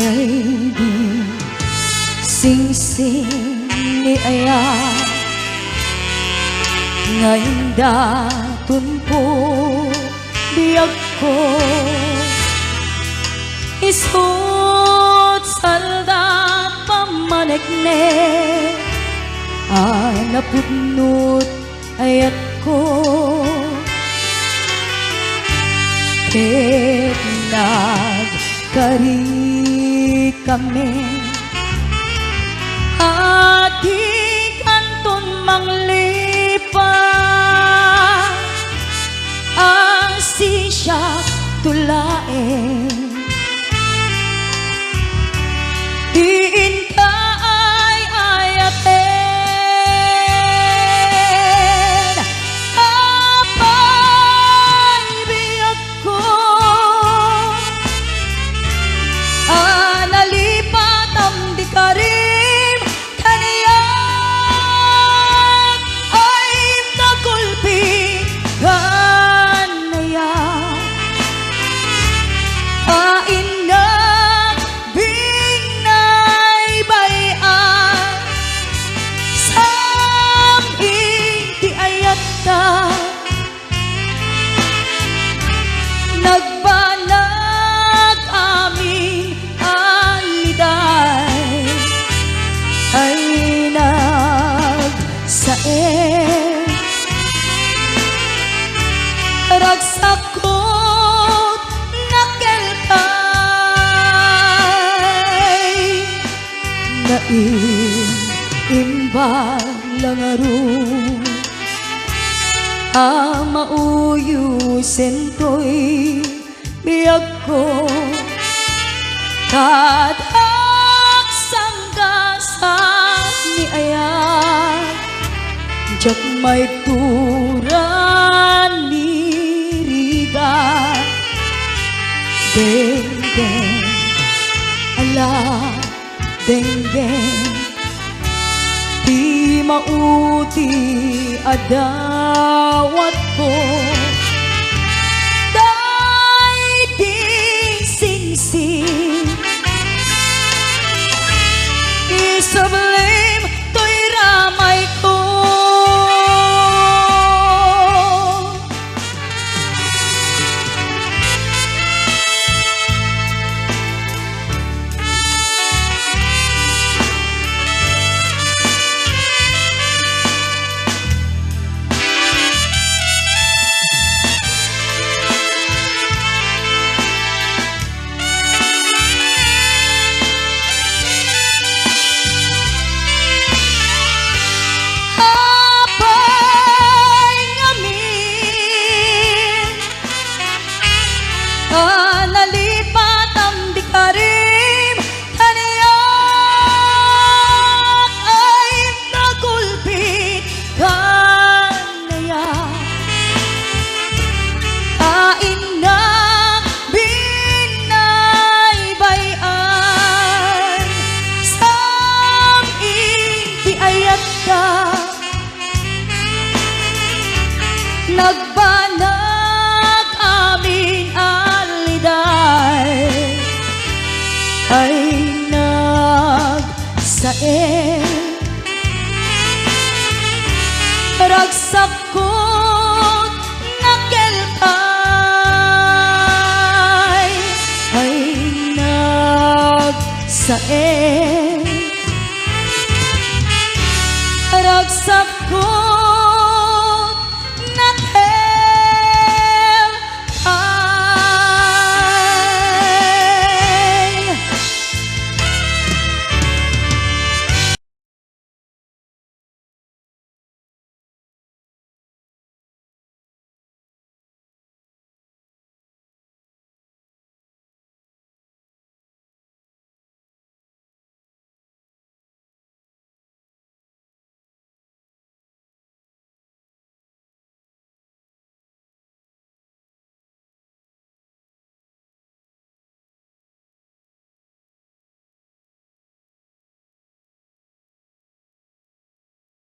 ay di singsing ni Aya ngayon daton po biyag ko isut salda pamanekne napudnot ayat ko ket nagkari kami at di kanton manglipa ang sisya tulain diin ka ay ayaten apay biyag ko nalipat ang di karim kaniyak ay nakulpi ganaya inang binay bayan saming di ayat ta nagbanag aming aliday ay nagsaen ragsakot nakelkay naimbal lang aron mauyusen to'y biyag ko kadak sanggasan ni Aya jak may turan ni Riga deng deng ala deng deng di mauti adawat ko day di singsing isablim to'y ramay ko nalipat ang di karim kaniyak ay nagulpit kanaya inang binay bayan saming di ayat ka nagbanag amin aliday ay nagsaen ragsakot nakelkay ay nagsaen ragsakot